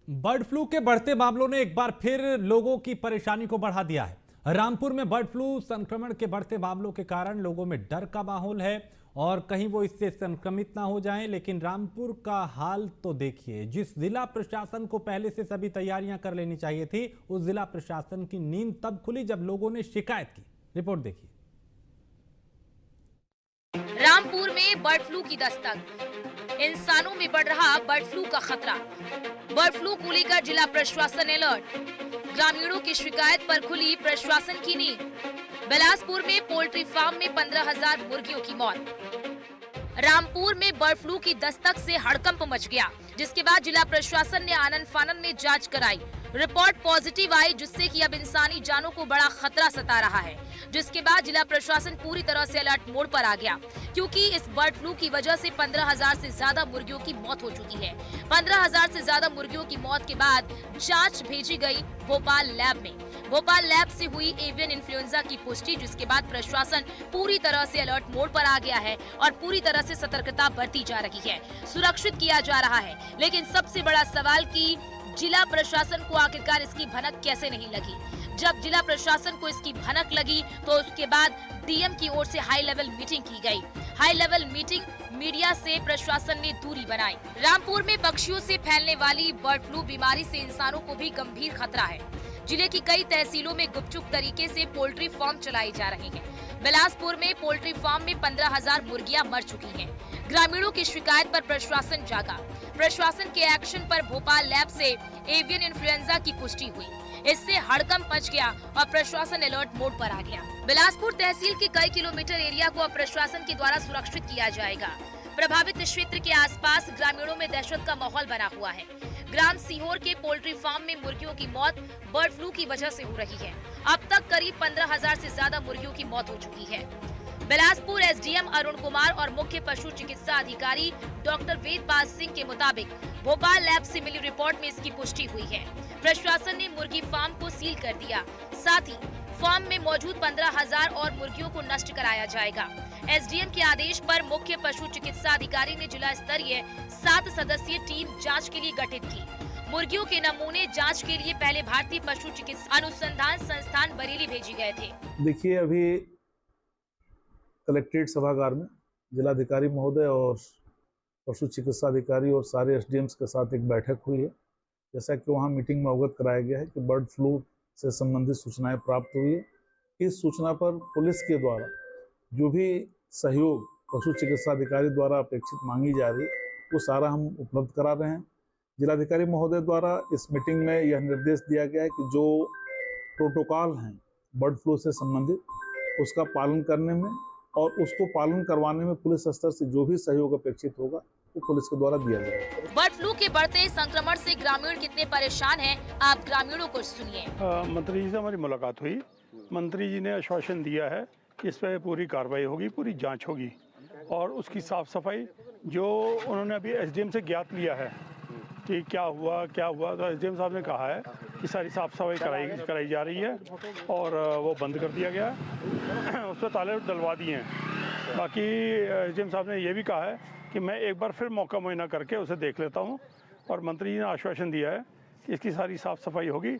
Bird flu के बढ़ते मामलों ने एक बार फिर लोगों की परेशानी को बढ़ा दिया है। रामपुर में बर्ड फ्लू संक्रमण के बढ़ते मामलों के कारण लोगों में डर का माहौल है और कहीं वो इससे संक्रमित ना हो जाएं। लेकिन रामपुर का हाल तो देखिए। जिस जिला प्रशासन को पहले से सभी तैयारियां कर लेनी चाहिए थी, उस जिला प्रशासन की नींद तब खुली जब लोगों ने शिकायत की। रिपोर्ट देखिए। रामपुर में बर्ड फ्लू की दस्तक, इंसानों में बढ़ रहा बर्ड फ्लू का खतरा। बर्ड फ्लू को लेकर जिला प्रशासन अलर्ट, ग्रामीणों की शिकायत पर खुली प्रशासन की नींद। बिलासपुर में पोल्ट्री फार्म में 15,000 मुर्गियों की मौत। रामपुर में बर्ड फ्लू की दस्तक से हड़कंप मच गया, जिसके बाद जिला प्रशासन ने आनन फानन में जांच कराई। रिपोर्ट पॉजिटिव आई, जिससे कि अब इंसानी जानों को बड़ा खतरा सता रहा है। जिसके बाद जिला प्रशासन पूरी तरह से अलर्ट मोड पर आ गया, क्योंकि इस बर्ड फ्लू की वजह से 15,000 से ज्यादा मुर्गियों की मौत हो चुकी है। 15,000 से ज्यादा मुर्गियों की मौत के बाद जांच भेजी गई भोपाल लैब में। भोपाल लैब से हुई एवियन इन्फ्लुएंजा की पुष्टि, जिसके बाद प्रशासन पूरी तरह से अलर्ट मोड पर आ गया है और पूरी तरह से सतर्कता बरती जा रही है, सुरक्षित किया जा रहा है। लेकिन सबसे बड़ा सवाल कि जिला प्रशासन को आखिरकार इसकी भनक कैसे नहीं लगी। जब जिला प्रशासन को इसकी भनक लगी तो उसके बाद डीएम की ओर से हाई लेवल मीटिंग की गई। हाई लेवल मीटिंग, मीडिया से प्रशासन ने दूरी बनाई। रामपुर में पक्षियों से फैलने वाली बर्ड फ्लू बीमारी से इंसानों को भी गंभीर खतरा है। जिले की कई तहसीलों में गुपचुप तरीके से पोल्ट्री फार्म चलाई जा रही हैं। बिलासपुर में पोल्ट्री फार्म में 15,000 मुर्गियां मर चुकी हैं। ग्रामीणों की शिकायत पर प्रशासन जागा। प्रशासन के एक्शन पर भोपाल लैब से एवियन इन्फ्लुएंजा की पुष्टि हुई। इससे हड़कंप मच गया और प्रशासन अलर्ट मोड पर आ गया। बिलासपुर तहसील के कई किलोमीटर एरिया को अब प्रशासन के द्वारा सुरक्षित किया जाएगा। प्रभावित क्षेत्र के आसपास ग्रामीणों में दहशत का माहौल बना हुआ है। ग्राम सीहोर के पोल्ट्री फार्म में मुर्गियों की मौत बर्ड फ्लू की वजह से हो रही है। अब तक करीब 15,000 से ज्यादा मुर्गियों की मौत हो चुकी है। बिलासपुर एसडीएम अरुण कुमार और मुख्य पशु चिकित्सा अधिकारी डॉक्टर वेदपाल सिंह के मुताबिक भोपाल लैब से मिली रिपोर्ट में इसकी पुष्टि हुई है। प्रशासन ने मुर्गी फार्म को सील कर दिया। साथ ही फार्म में मौजूद 15,000 और मुर्गियों को नष्ट कराया जाएगा। एसडीएम के आदेश पर मुख्य पशु चिकित्सा अधिकारी ने जिला स्तरीय 7 सदस्यीय टीम जांच के लिए गठित की। मुर्गियों के नमूने जांच के लिए पहले भारतीय पशु चिकित्सा अनुसंधान संस्थान बरेली भेजे गए थे। देखिए, अभी कलेक्ट्रेट सभागार में जिलाधिकारी महोदय और पशु चिकित्सा अधिकारी और सारे एसडीएम्स के साथ एक बैठक हुई है। जैसा कि वहाँ मीटिंग में अवगत कराया गया है कि बर्ड फ्लू से संबंधित सूचनाएं प्राप्त हुई है। इस सूचना पर पुलिस के द्वारा जो भी सहयोग पशु चिकित्सा अधिकारी द्वारा अपेक्षित मांगी जा रही है, वो सारा हम उपलब्ध करा रहे हैं। जिलाधिकारी महोदय द्वारा इस मीटिंग में यह निर्देश दिया गया है कि जो प्रोटोकॉल हैं बर्ड फ्लू से संबंधित, उसका पालन करने में और उसको पालन करवाने में पुलिस स्तर से जो भी सहयोग अपेक्षित होगा वो पुलिस के द्वारा दिया जाएगा। बर्ड फ्लू के बढ़ते संक्रमण से ग्रामीण कितने परेशान हैं, आप ग्रामीणों को सुनिए। मंत्री जी से हमारी मुलाकात हुई। मंत्री जी ने आश्वासन दिया है कि इस पर पूरी कार्रवाई होगी, पूरी जांच होगी और उसकी साफ सफाई जो उन्होंने अभी एसडीएम से ज्ञात लिया है कि क्या हुआ तो एसडीएम साहब ने कहा है कि सारी साफ सफाई कराई जा रही है और वो बंद कर दिया गया है, उस पर ताले डलवा दिए हैं। बाकी एसडीएम साहब ने ये भी कहा है कि मैं एक बार फिर मौका मुआयना करके उसे देख लेता हूँ और मंत्री जी ने आश्वासन दिया है कि इसकी सारी साफ सफाई होगी।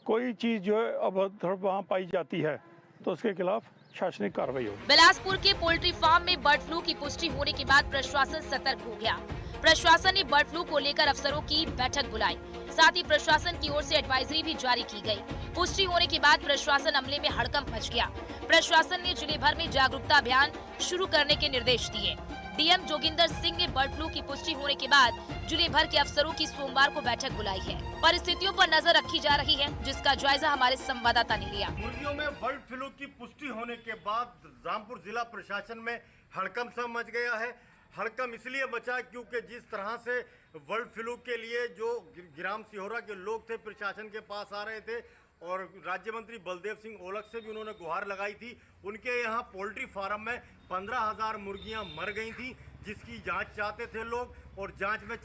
कोई चीज़ जो है अब वहाँ पाई जाती है तो उसके खिलाफ शासनिक कार्रवाई होगी। बिलासपुर के पोल्ट्री फार्म में बर्ड फ्लू की पुष्टि होने के बाद प्रशासन सतर्क हो गया। प्रशासन ने बर्ड फ्लू को लेकर अफसरों की बैठक बुलाई। साथ ही प्रशासन की ओर से एडवाइजरी भी जारी की गई। पुष्टि होने के बाद प्रशासन अमले में हड़कंप मच गया। प्रशासन ने जिले भर में जागरूकता अभियान शुरू करने के निर्देश दिए। डीएम जोगिंदर सिंह ने बर्ड फ्लू की पुष्टि होने के बाद जिले भर के अफसरों की सोमवार को बैठक बुलाई है। परिस्थितियों पर नजर रखी जा रही है, जिसका जायजा हमारे संवाददाता ने लिया। मुर्गियों में बर्ड फ्लू की पुष्टि होने के बाद रामपुर जिला प्रशासन में हड़कंप सा मच गया है। हड़कंप इसलिए मचा क्योंकि जिस तरह से बर्ड फ्लू के लिए जो ग्राम सिहोरा के लोग थे प्रशासन के पास आ रहे थे और राज्य मंत्री बलदेव सिंह ओलख से भी उन्होंने गुहार लगाई थी। उनके यहाँ पोल्ट्री फार्म में 15,000 मुर्गियां मर गई थी, जिसकी जांच चाहते थे लोग और जांच में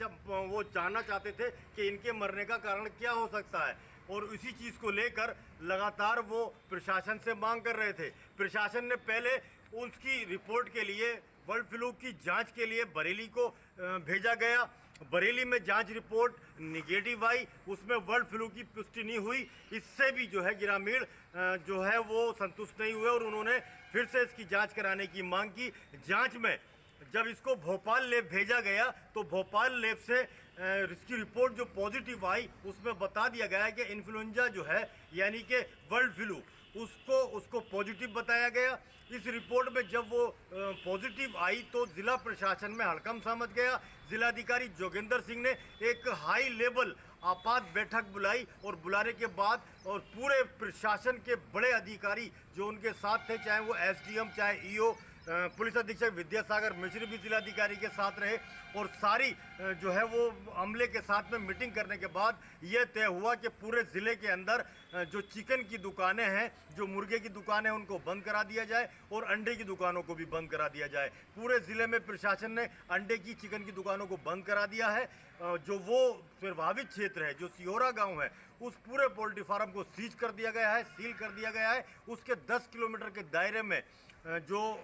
वो जानना चाहते थे कि इनके मरने का कारण क्या हो सकता है और इसी चीज़ को लेकर लगातार वो प्रशासन से मांग कर रहे थे। प्रशासन ने पहले उसकी रिपोर्ट के लिए बर्ड फ्लू की जांच के लिए बरेली को भेजा गया बरेली में जांच रिपोर्ट निगेटिव आई, उसमें बर्ड फ्लू की पुष्टि नहीं हुई। इससे भी जो है ग्रामीण जो है वो संतुष्ट नहीं हुए और उन्होंने फिर से इसकी जांच कराने की मांग की। जांच में जब इसको भोपाल लैब भेजा गया तो भोपाल लैब से इसकी रिपोर्ट जो पॉजिटिव आई उसमें बता दिया गया है कि इन्फ्लुएंजा जो है यानी कि बर्ड फ्लू उसको पॉजिटिव बताया गया। इस रिपोर्ट में जब वो पॉजिटिव आई तो जिला प्रशासन में हड़कंप सा मच गया। जिलाधिकारी जोगेंद्र सिंह ने एक हाई लेवल आपात बैठक बुलाई और बुलाने के बाद और पूरे प्रशासन के बड़े अधिकारी जो उनके साथ थे, चाहे वो एसडीएम चाहे ईओ पुलिस अधीक्षक विद्यासागर मिश्र भी जिलाधिकारी के साथ रहे और सारी जो है वो अमले के साथ में मीटिंग करने के बाद ये तय हुआ कि पूरे ज़िले के अंदर जो चिकन की दुकानें हैं, जो मुर्गे की दुकानें हैं, उनको बंद करा दिया जाए और अंडे की दुकानों को भी बंद करा दिया जाए। पूरे ज़िले में प्रशासन ने अंडे की चिकन की दुकानों को बंद करा दिया है। जो वो प्रभावित क्षेत्र है जो सिहोरा गाँव है उस पूरे पोल्ट्री फार्म को सीज कर दिया गया है, सील कर दिया गया है। उसके 10 किलोमीटर के दायरे में जो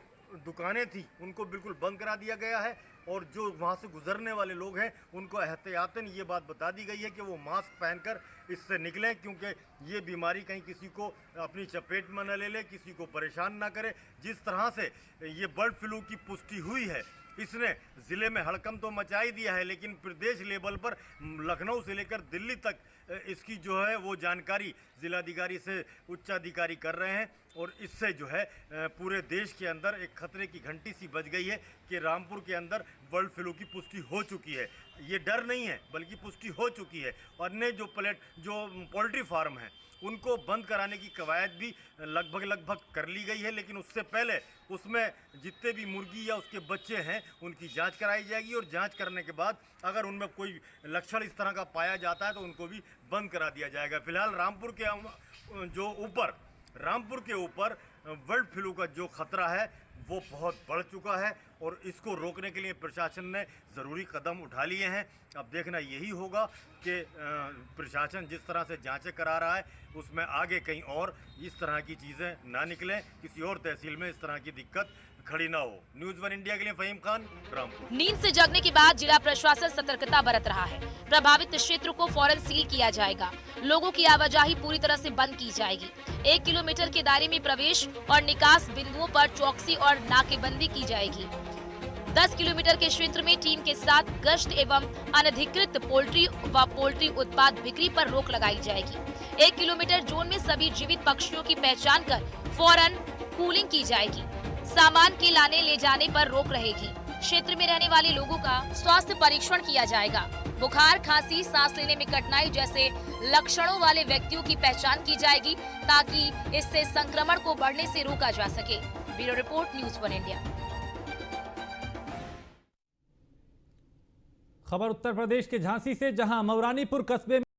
दुकानें थी उनको बिल्कुल बंद करा दिया गया है और जो वहाँ से गुजरने वाले लोग हैं उनको एहतियातन ये बात बता दी गई है कि वो मास्क पहनकर इससे निकलें, क्योंकि ये बीमारी कहीं किसी को अपनी चपेट में न ले ले, किसी को परेशान ना करे। जिस तरह से ये बर्ड फ्लू की पुष्टि हुई है इसने ज़िले में हड़कंप तो मचा ही दिया है, लेकिन प्रदेश लेवल पर लखनऊ से लेकर दिल्ली तक इसकी जो है वो जानकारी जिलाधिकारी से उच्चाधिकारी कर रहे हैं और इससे जो है पूरे देश के अंदर एक खतरे की घंटी सी बज गई है कि रामपुर के अंदर बर्ड फ्लू की पुष्टि हो चुकी है। ये डर नहीं है बल्कि पुष्टि हो चुकी है। अन्य जो पोल्ट्री फार्म हैं उनको बंद कराने की कवायद भी लगभग कर ली गई है, लेकिन उससे पहले उसमें जितने भी मुर्गी या उसके बच्चे हैं उनकी जांच कराई जाएगी और जांच करने के बाद अगर उनमें कोई लक्षण इस तरह का पाया जाता है तो उनको भी बंद करा दिया जाएगा। फिलहाल रामपुर के ऊपर बर्ड फ्लू का जो खतरा है वो बहुत बढ़ चुका है और इसको रोकने के लिए प्रशासन ने ज़रूरी कदम उठा लिए हैं। अब देखना यही होगा कि प्रशासन जिस तरह से जांचें करा रहा है उसमें आगे कहीं और इस तरह की चीज़ें ना निकलें, किसी और तहसील में इस तरह की दिक्कत खड़ी ना हो। न्यूज़ 1 इंडिया के लिए फहीम खान, रामपुर। नींद से जगने के बाद जिला प्रशासन सतर्कता बरत रहा है। प्रभावित क्षेत्र को फौरन सील किया जाएगा। लोगों की आवाजाही पूरी तरह से बंद की जाएगी। 1 किलोमीटर के दायरे में प्रवेश और निकास बिंदुओं पर चौकसी और नाकेबंदी की जाएगी। 10 किलोमीटर के क्षेत्र में टीम के साथ गश्त एवं अनधिकृत पोल्ट्री व पोल्ट्री उत्पाद बिक्री पर रोक लगाई जाएगी। 1 किलोमीटर जोन में सभी जीवित पक्षियों की पहचान कर फौरन कूलिंग की जाएगी। सामान के लाने ले जाने पर रोक रहेगी। क्षेत्र में रहने वाले लोगों का स्वास्थ्य परीक्षण किया जाएगा। बुखार, खांसी, सांस लेने में कठिनाई जैसे लक्षणों वाले व्यक्तियों की पहचान की जाएगी ताकि इससे संक्रमण को बढ़ने से रोका जा सके। Bureau report, news 1 India. खबर उत्तर प्रदेश के झांसी से, जहां मऊरानीपुर कस्बे